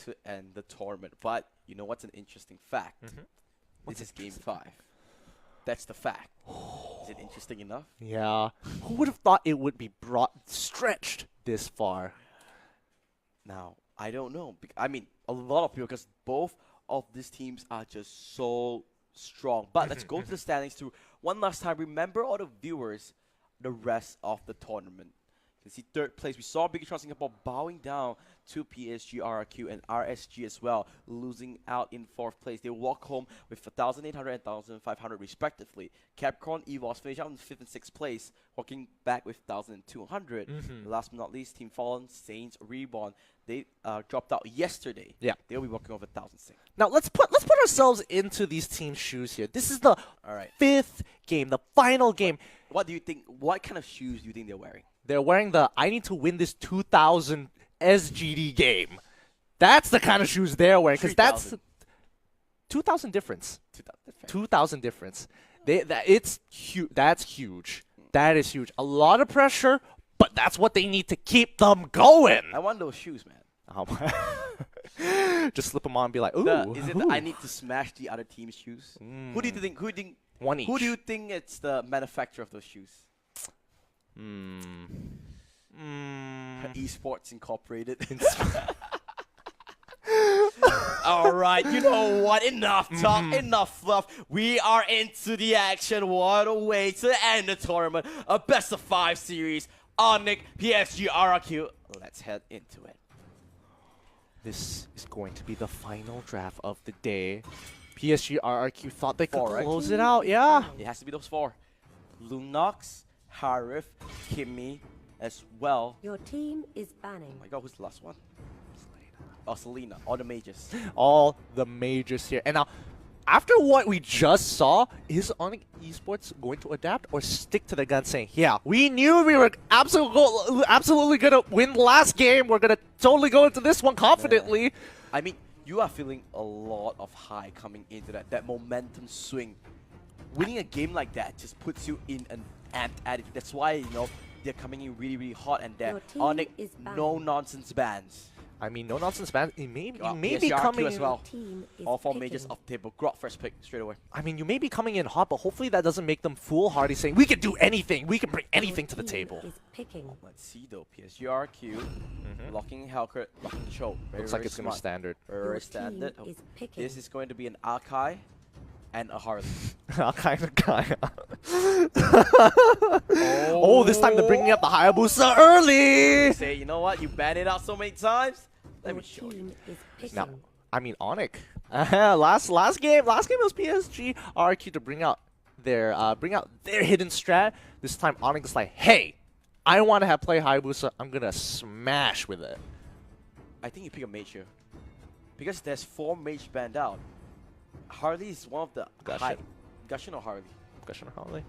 to end the tournament. But you know what's an interesting fact? This is Game 5. That's the fact. Is it interesting enough? Yeah. Who would have thought it would be stretched this far? Now, I don't know. I mean, a lot of people, because both of these teams are just so strong. But let's go to the standings to one last time. Remember, all the viewers, the rest of the tournament. You can see third place. We saw Bigatron Singapore bowing down to PSG RRQ and RSG as well, losing out in fourth place. They walk home with 1,800 and 1,500 respectively. Capricorn EVOS finished out in fifth and sixth place, walking back with 1,200. Last but not least, Team Fallen, Saints, Reborn. They dropped out yesterday. Yeah. They'll be walking over 1,006. Now let's put ourselves into these teams' shoes here. This is the fifth game, the final game. What do you think? What kind of shoes do you think they're wearing? They're wearing the I need to win this 2,000 SGD game. That's the kind of shoes they're wearing, because that's 2,000 difference. 2,000 difference. It's huge. That's huge. That is huge. A lot of pressure, but that's what they need to keep them going. I want those shoes, man. Just slip them on and be like, ooh. Is it that I need to smash the other team's shoes? Who do you think? One each. Who do you think it's the manufacturer of those shoes? Esports Incorporated. All right, you know what? Enough talk, enough fluff. We are into the action. What a way to end the tournament. A best of 5 series. ONIC, PSG RRQ. Let's head into it. This is going to be the final draft of the day. PSG RRQ thought they could close it out. Yeah. It has to be those 4. Lunox, Harif, Kimmy, as well. Your team is banning. Oh my god, who's the last one? Oh, Selena. All the majors. All the majors here. And now, after what we just saw, is ONIC Esports going to adapt or stick to the gun saying, yeah, we knew we were absolutely going to win the last game. We're going to totally go into this one confidently. Yeah. I mean, you are feeling a lot of high coming into that momentum swing. Winning a game like that just puts you in an amped attitude. That's why, you know, they're coming in really, really hot, and they're ONIC no-nonsense bans. I mean, no-nonsense bans. You may be PSG coming as well. All 4 majors off the table. Grot first pick straight away. I mean, you may be coming in hot, but hopefully that doesn't make them foolhardy saying, we can do anything. We can bring anything to the table. Let's see, though. PSG RRQ, locking Hellcurt, locking Cho. Looks like it's going to be standard. Very standard. This is going to be an Arkai and a Harley. Kind of guy. Oh, this time they're bringing up the Hayabusa early. Say, you know what? You banned it out so many times. Let me show you. Now, I mean, ONIC. Last game was PSG RRQ to bring out their hidden strat. This time, ONIC is like, hey, I want to play Hayabusa. I'm gonna smash with it. I think you pick a mage here, because there's 4 mage banned out. Harley is one of the high. Gushin or Harley? Gushin or Harley?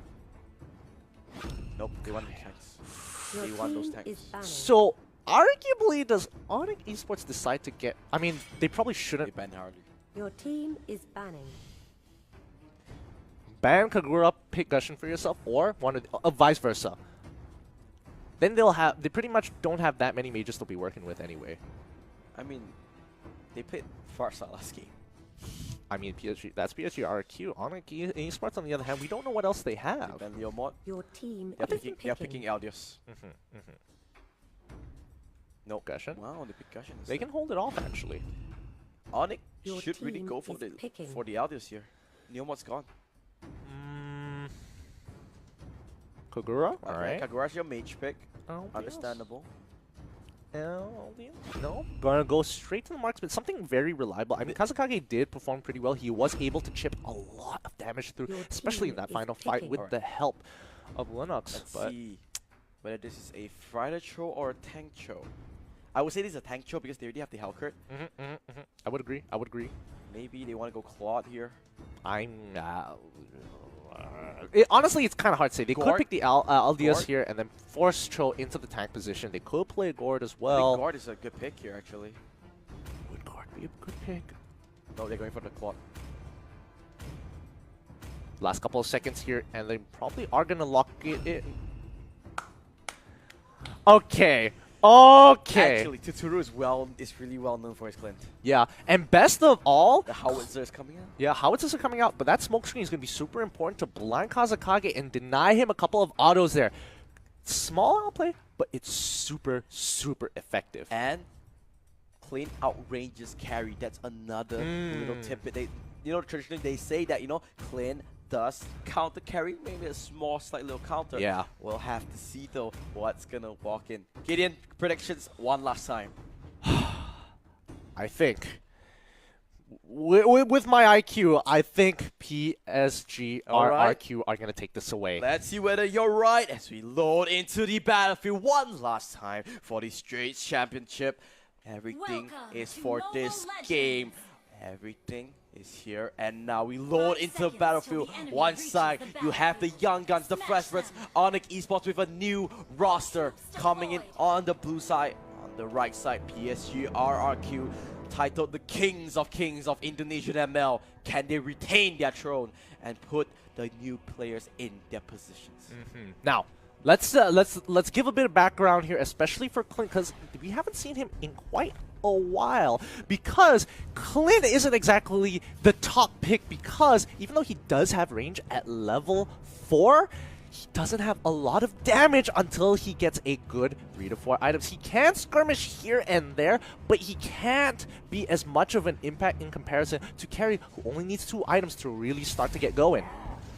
Nope, they want the tanks. They want those tanks. So, arguably, does ONIC Esports decide to get... I mean, they probably shouldn't... They ban Harley. Your team is banning. Ban Kagura, pick Gushin for yourself, or vice versa. Then they pretty much don't have that many mages to be working with anyway. I mean, they played Farsa last game. I mean, that's PSG RRQ. ONIC Esports, on the other hand, we don't know what else they have. They ban Leomod. Your team they're picking Eldios. Nope. Gushin. Wow, they pick Gushin. They can hold it off, actually. ONIC should really go for the Eldios here. Leomod's gone. Kagura? Alright. Kagura's your mage pick. Eldios? Understandable. No. Gonna go straight to the marksman. Something very reliable. I mean, Kazakage did perform pretty well. He was able to chip a lot of damage through, especially in that final fight with the help of Linux. Let's see whether this is a Friday Cho or a Tank Cho. I would say this is a Tank Cho because they already have the Hellcurt. I would agree. Maybe they want to go Claude here. Honestly, it's kind of hard to say. They could pick the Aldios here and then force Cho into the tank position. They could play Gord as well. I think Gord is a good pick here, actually. Would Gord be a good pick? No, they're going for the Claude. Last couple of seconds here, and they probably are going to lock it in. Okay. Okay. Actually, Tuturu is really well known for his Clint. Yeah, and best of all, The howitzer is coming out. yeah, howitzers are coming out, but that smoke screen is going to be super important to blind Kazakage and deny him a couple of autos there. Small outplay, but it's super, super effective. And Clint outranges carry. That's another little tidbit. Traditionally they say that, Clint does counter carry, maybe a small, slight little counter. Yeah. We'll have to see, though, what's going to walk in. Gideon, predictions one last time. I think, with my IQ, I think PSG RRQ are going to take this away. Let's see whether you're right as we load into the battlefield one last time for the Straits Championship. Everything is for this game. Everything is here, and now we load into the battlefield. One side, you have the young guns, the freshmen, ONIC Esports with a new roster coming in on the blue side. On the right side, PSG RRQ, titled the Kings of Indonesian ML. Can they retain their throne and put the new players in their positions? Now, let's give a bit of background here, especially for Clint, because we haven't seen him in quite a while. Because Clint isn't exactly the top pick, because even though he does have range at level 4, he doesn't have a lot of damage until he gets a good 3 to 4 items. He can skirmish here and there, but he can't be as much of an impact in comparison to Carry, who only needs 2 items to really start to get going.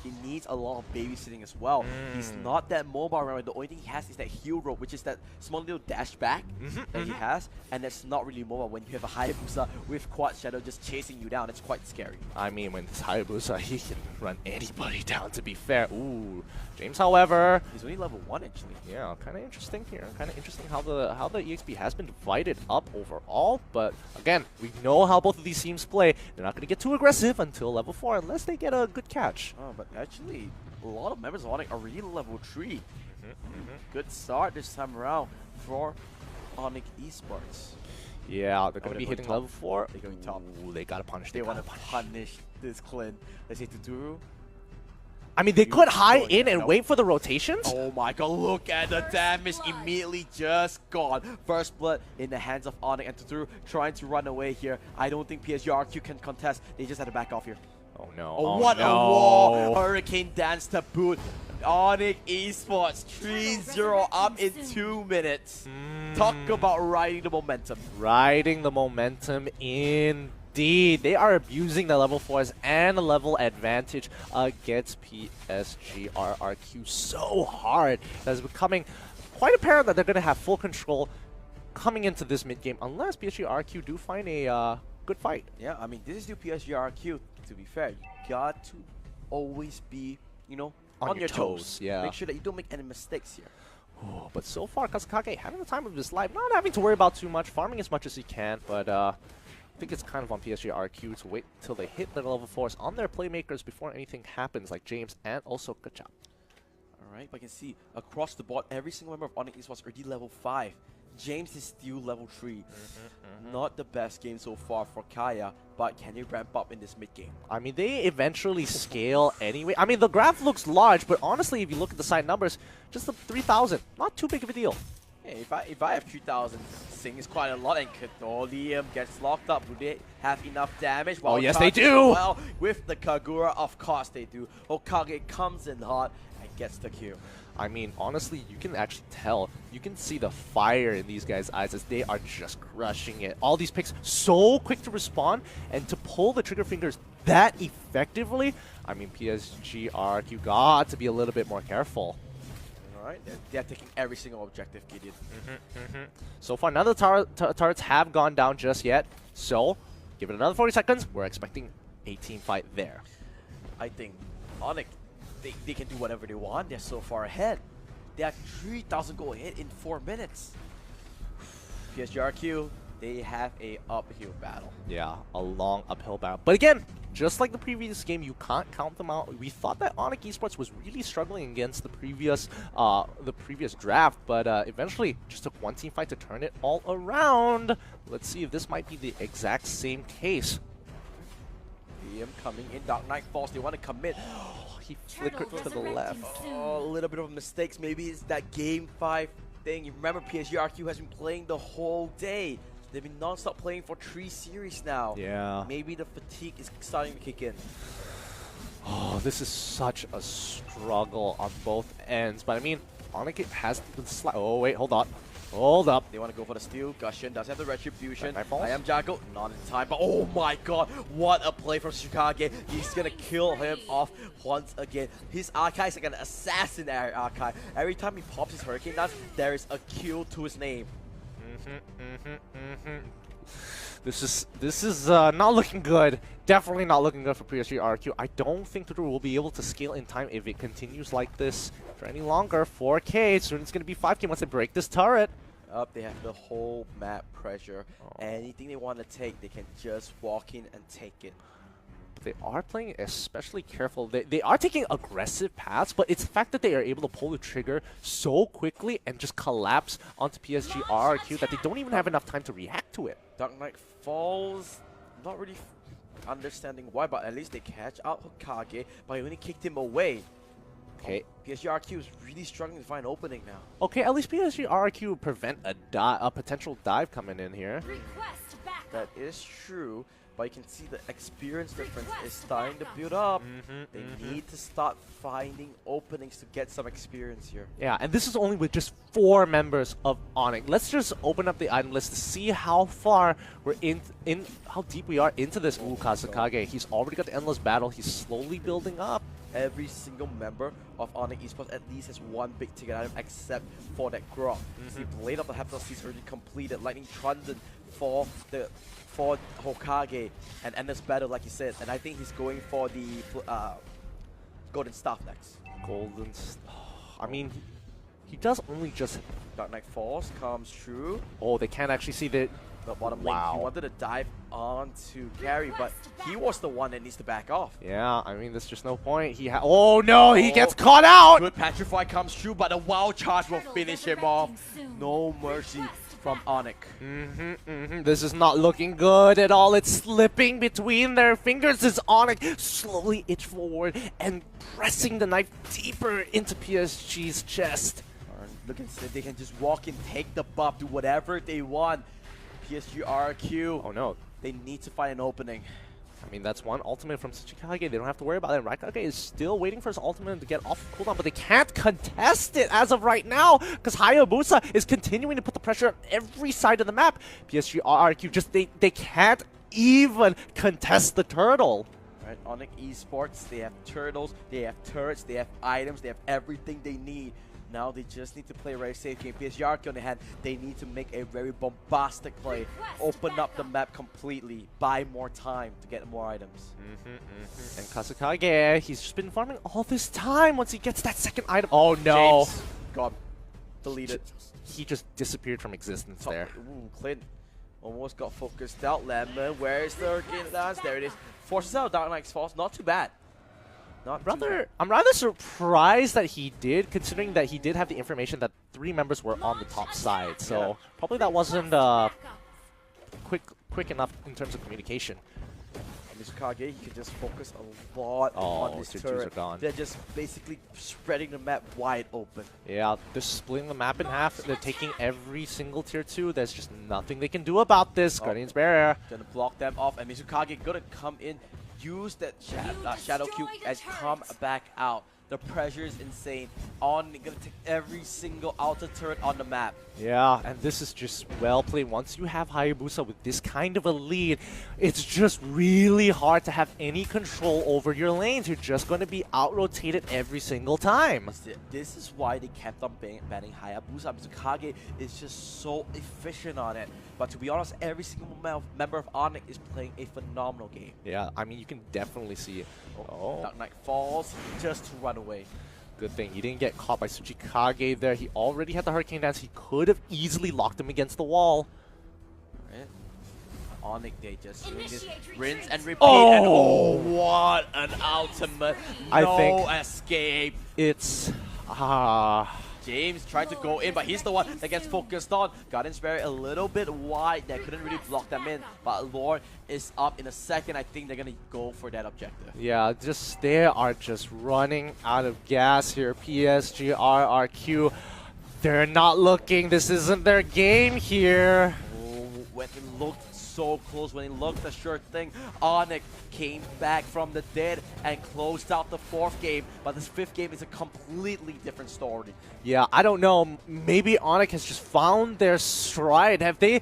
He needs a lot of babysitting as well. He's not that mobile right. The only thing he has is that heel rope, which is that small little dash back that he has, and that's not really mobile. When you have a Hayabusa with Quad Shadow just chasing you down, it's quite scary. I mean, when it's Hayabusa, he can run anybody down, to be fair. Ooh, James, however, He's only level 1 actually. yeah, kind of interesting here. Kind of interesting how the EXP has been divided up overall. But again, we know how both of these teams play. They're not going to get too aggressive until level 4 unless they get a good catch. Oh, but actually, a lot of members of ONIC are really level 3. Good start this time around for ONIC Esports. Yeah, they're going to they're be going hitting top. level 4. They're going top. Ooh, they got to punish. They want to punish this Clint. Let's say Tuturu. I mean, they could hide going in and no. wait for the rotations. Oh my god, look at the damage immediately just gone. First blood in the hands of ONIC, and Tuturu trying to run away here. I don't think PSG RRQ can contest. They just had to back off here. Oh no. Oh, Oh, what no. a wall! Hurricane dance to boot. ONIC Esports 3-0 up in 2 minutes. Talk about riding the momentum. Riding the momentum indeed. They are abusing the level 4s and the level advantage against PSG RRQ so hard that it's becoming quite apparent that they're going to have full control coming into this mid game, unless PSG RRQ do find a good fight. Yeah, I mean, this is new PSG RRQ, to be fair. You got to always be, on your toes. Yeah. Make sure that you don't make any mistakes here. Ooh, but so far, Kazakage having the time of his life, not having to worry about too much, farming as much as he can, but I think it's kind of on PSG RRQ to wait till they hit their level 4s on their playmakers before anything happens, like James and also Kachap. Alright, but I can see across the board, every single member of ONIC Esports already level 5. James is still level 3. Not the best game so far for Kaya, but can he ramp up in this mid game? I mean, they eventually scale anyway. I mean, the graph looks large, but honestly, if you look at the side numbers, just the 3,000, not too big of a deal. Hey, if I have 3,000, Sing is quite a lot, and Cadolium gets locked up. Do they have enough damage? Oh, yes, they Charge as do! Well, with the Kagura, of course they do. Hokage comes in hot and gets the kill. I mean, honestly, you can actually tell. You can see the fire in these guys' eyes as they are just crushing it. All these picks so quick to respond and to pull the trigger fingers that effectively. I mean, PSG RRQ got to be a little bit more careful. Alright, they're taking every single objective, Gideon. So far, none of the turrets have gone down just yet. So, give it another 40 seconds. We're expecting a team fight there. I think ONIC, they can do whatever they want. They're so far ahead. They are 3,000 gold ahead in 4 minutes. PSG RRQ, they have a uphill battle. Yeah, a long uphill battle. But again, just like the previous game, you can't count them out. We thought that ONIC Esports was really struggling against the previous draft, but eventually just took one team fight to turn it all around. Let's see if this might be the exact same case. Liam coming in, Dark Knight Falls, they want to commit. He flickered to the left. Oh, a little bit of mistakes. Maybe it's that game 5 thing. You remember PSG RRQ has been playing the whole day. They've been non-stop playing for 3 series now. Yeah. Maybe the fatigue is starting to kick in. Oh, this is such a struggle on both ends. But I mean, ONIC has the oh wait, hold on. Hold up. They want to go for the steal. Gushing does have the retribution. Nightfalls? I am Jackal, not in time, but oh my god, what a play from Chicago. He's gonna kill him off once again. His Archive is like an assassin Archive. Every time he pops his Hurricane Dance, there is a kill to his name. This is not looking good. Definitely not looking good for PSG RRQ. I don't think Tutor will be able to scale in time if it continues like this for any longer. 4K, soon it's going to be 5K once they break this turret. Up, they have the whole map pressure. Anything they want to take, they can just walk in and take it. They are playing especially careful. They are taking aggressive paths, but it's the fact that they are able to pull the trigger so quickly and just collapse onto PSG RRQ that they don't even have enough time to react to it. Dark Knight falls, not really understanding why, but at least they catch out Hokage, but he only kicked him away. Okay. PSG RRQ is really struggling to find an opening now. Okay, at least PSG RRQ prevent a potential dive coming in here. That is true, but you can see the experience difference is starting to build up. They need to start finding openings to get some experience here. Yeah, and this is only with just 4 members of ONIC. Let's just open up the item list to see how far we're in how deep we are into this. Ooh, Kasukage. He's already got the Endless Battle. He's slowly building up. Every single member of ONIC Esports at least has one big ticket item except for that Grok. The Blade of the Hephaestus is already completed. Lightning Trident for Hokage and Endless Battle, like you said. And I think he's going for the Golden Staff next. I mean, he does only just... Dark Knight Force comes through. Oh, they can't actually see the bottom lane. He wanted to dive onto Carry, but he was the one that needs to back off. Yeah, I mean, there's just no point. Oh no, he gets caught out! Good Petrify comes through, but the Wild Charge will finish him off. No mercy from ONIC. This is not looking good at all. It's slipping between their fingers as ONIC slowly inch forward and pressing the knife deeper into PSG's chest. Look at they can just walk in, take the buff, do whatever they want. PSG RRQ. Oh no. They need to find an opening. I mean, that's one ultimate from Tsuchikage. They don't have to worry about it. Raikage is still waiting for his ultimate to get off cooldown, but they can't contest it as of right now because Hayabusa is continuing to put the pressure on every side of the map. PSG RRQ just, they can't even contest the turtle. Right, ONIC Esports, they have turtles, they have turrets, they have items, they have everything they need. Now they just need to play a very safe game. PSG RRQ on the hand, they need to make a very bombastic play. Open up the map completely. Buy more time to get more items. And Kasukage, he's just been farming all this time once he gets that second item. Oh no. James, God, deleted. He just disappeared from existence there. Ooh, Clint almost got focused out. Lemon, where's the Hurricane Dance? There it is. Forces out Dark Knight's Falls. Not too bad. I'm rather surprised that he did, considering that he did have the information that 3 members were on the top side. So probably that wasn't quick enough in terms of communication. And Mizukage, he can just focus a lot on this turret. They're just basically spreading the map wide open. Yeah, they're splitting the map in half. They're taking every single tier 2. There's just nothing they can do about this. Guardian's Barrier. Gonna block them off, and Mizukage gonna come in, use that Shadow Cube and come back out. The pressure is insane. Gonna take every single outer turret on the map. Yeah, and this is just well played. Once you have Hayabusa with this kind of a lead, it's just really hard to have any control over your lanes. You're just going to be out-rotated every single time. This is why they kept on banning Hayabusa. Mizukage is just so efficient on it. But to be honest, every single member of ONIC is playing a phenomenal game. Yeah, I mean, you can definitely see it. Dark Knight falls just to run away. Good thing he didn't get caught by Tsuchikage there. He already had the Hurricane Dance. He could have easily locked him against the wall. Right. ONIC, they just rinse and repeat. And what an ultimate. I think escape. It's... James trying to go in, but he's the one that gets focused on. Guardian's Barrier a little bit wide. They couldn't really block them in, but Lord is up in a second. I think they're going to go for that objective. Yeah, they are just running out of gas here. PSG RRQ They're not looking. This isn't their game here. Oh, when it looked so close, when it looked a sure thing, ONIC came back from the dead and closed out the 4th game. But this 5th game is a completely different story. Yeah, I don't know. Maybe ONIC has just found their stride. Have they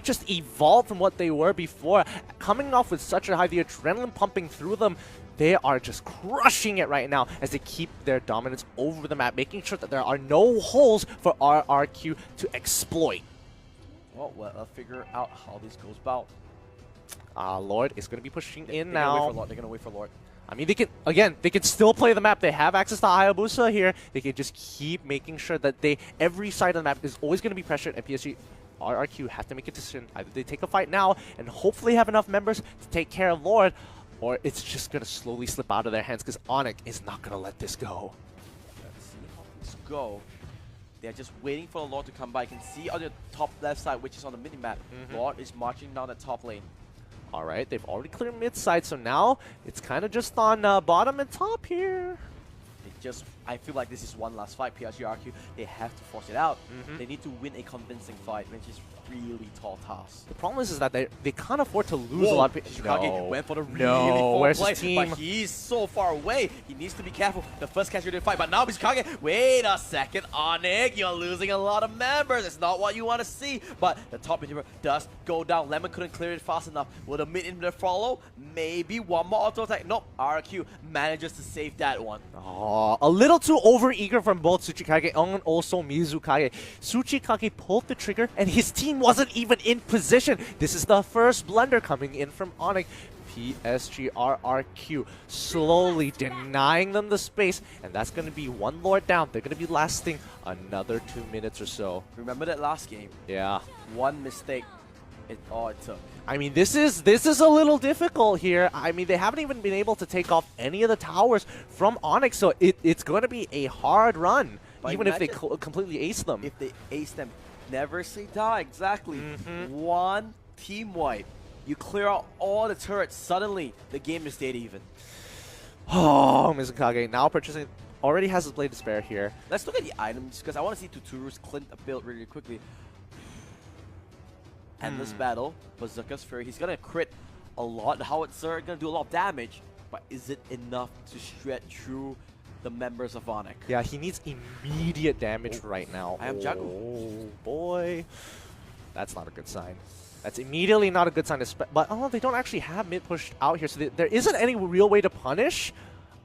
just evolved from what they were before? Coming off with such a high, the adrenaline pumping through them, they are just crushing it right now as they keep their dominance over the map, making sure that there are no holes for RRQ to exploit. Well, let's figure out how this goes about. Lord is going to be pushing in They're now. They're going to wait for Lord. I mean, they can still play the map. They have access to Hayabusa here. They can just keep making sure that every side of the map is always going to be pressured, and PSG RRQ have to make a decision. Either they take a fight now and hopefully have enough members to take care of Lord, or it's just going to slowly slip out of their hands because ONIC is not going to let this go. Let's see how things go. They're just waiting for the Lord to come by. You can see on the top left side, which is on the mini-map, Lord is marching down the top lane. All right, they've already cleared mid side, so now it's kind of just on bottom and top here. I feel like this is one last fight. PSG RRQ, they have to force it out. They need to win a convincing fight, which is really tall task. The problem is that they can't afford to lose a lot of people. Shikage went for the really far where's play, his team? but he's so far away. He needs to be careful. The first catch didn't fight, but now Shikage, wait a second, ONIC, you're losing a lot of members. It's not what you want to see, but the top inhibitor does go down. Lemon couldn't clear it fast enough. Will the mid inhibitor follow? Maybe one more auto attack. Nope, RRQ manages to save that one. Oh, a little too over-eager from both Tsuchikage and also Mizukage. Tsuchikage pulled the trigger and his team wasn't even in position. This is the first blunder coming in from ONIC. PSG RRQ slowly denying them the space, and that's going to be one Lord down. They're going to be lasting another 2 minutes or so. Remember that last game? Yeah. One mistake, all it took. I mean, this is a little difficult here. I mean, they haven't even been able to take off any of the towers from ONIC, so it's going to be a hard run, but even if they completely ace them. If they ace them, never say die. Exactly. One team wipe. You clear out all the turrets. Suddenly, the game is dead even. Oh, Mizukage now purchasing. Already has his Blade to spare here. Let's look at the items because I want to see Tuturu's Clint build really quickly. Endless battle, Bazooka's Fury. He's gonna crit a lot. Howitzer gonna do a lot of damage, but is it enough to stretch through the members of ONIC? Yeah, he needs immediate damage right now. I am Jagu. Oh boy, that's not a good sign. That's immediately not a good sign. But oh, they don't actually have mid pushed out here, so there isn't any real way to punish,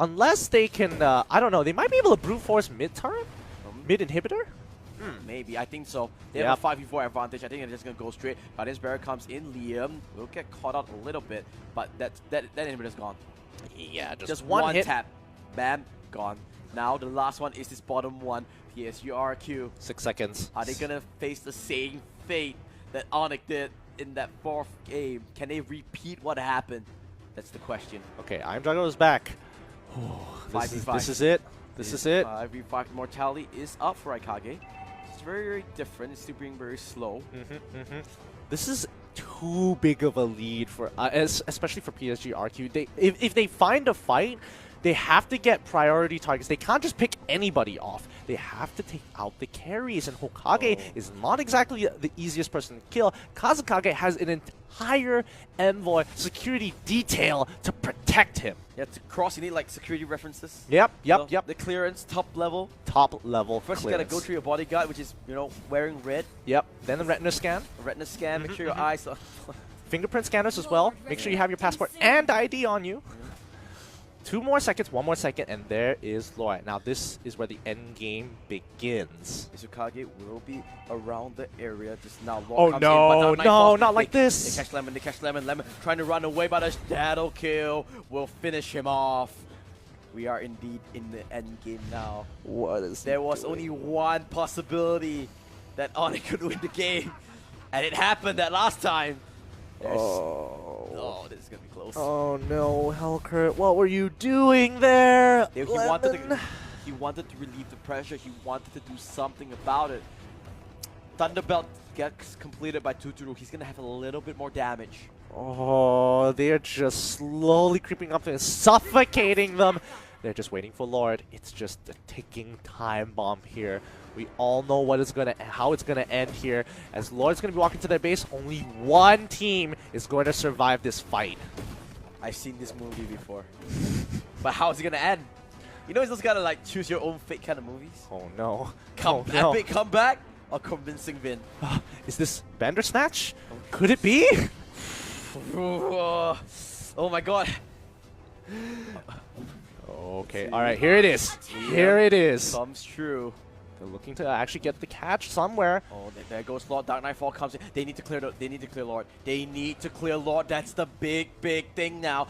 unless they can. I don't know. They might be able to brute force mid turret, mid inhibitor. Maybe, I think so. They have a 5v4 advantage. I think they're just going to go straight. Guardian's Barrier comes in. Liam will get caught out a little bit, but that inhibitor's gone. Yeah, just one hit. Tap. Bam, gone. Now the last one is this bottom one. PSG RRQ. 6 seconds. Are they going to face the same fate that ONIC did in that 4th game? Can they repeat what happened? That's the question. Okay, I'm Drago is back. This is it. This is it. 5v5 mortality is up for Aikage. It's very, very different. It's still being very slow. This is too big of a lead for, especially for PSG RRQ. If they find a fight, they have to get priority targets. They can't just pick anybody off. They have to take out the carries, and Hokage is not exactly the easiest person to kill. Kazukage has an entire Envoy security detail to protect him. Yeah, to cross, you need like security references. Yep. The clearance, top level. Top level First, clearance. you gotta go through your bodyguard, which is, wearing red. Yep. Then the retina scan. Retina scan, make sure your eyes are... Fingerprint scanners as well. Make sure you have your passport and ID on you. 2 more seconds, 1 more second, and there is Lord. Now this is where the end game begins. Mizukage will be around the area just now. Oh no, no, not like this. They catch Lemon. Lemon trying to run away, but a shadow kill will finish him off. We are indeed in the end game now. What is There was only one possibility that ONIC could win the game, and it happened that last time. Oh, this is gonna be close. Oh no, Hellcurt, what were you doing there? He wanted to relieve the pressure. He wanted to do something about it. Thunderbelt gets completed by Tuturu. He's gonna have a little bit more damage. Oh, they're just slowly creeping up and suffocating them. They're just waiting for Lord. It's just a ticking time bomb here. We all know how it's gonna end here. As Lord's gonna be walking to their base, only one team is going to survive this fight. I've seen this movie before. But how is it gonna end? You know, it's just gotta like choose your own fate kind of movies. Oh no. Epic comeback or convincing win. Is this Bandersnatch? Could it be? Oh my god. Okay, alright, here it is. Here it is. Comes true. They're looking to actually get the catch somewhere. Oh, there goes Lord. Dark Knightfall comes in. They need to clear. They need to clear Lord. They need to clear Lord. That's the big thing now.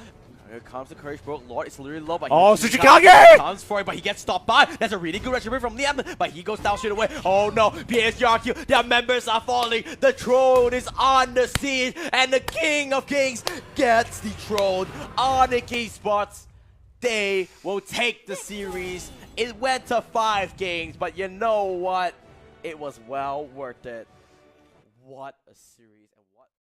Here comes the Courage Broke. Lord is literally low, but Tsuchikage! Comes for it, but he gets stopped by. That's a really good retribution from Liam, but he goes down straight away. Oh no, PSG RRQ, their members are falling. The throne is on the siege, and the King of Kings gets dethroned. ONIC Esports, they will take the series. It went to 5 games, but you know what? It was well worth it. What a series.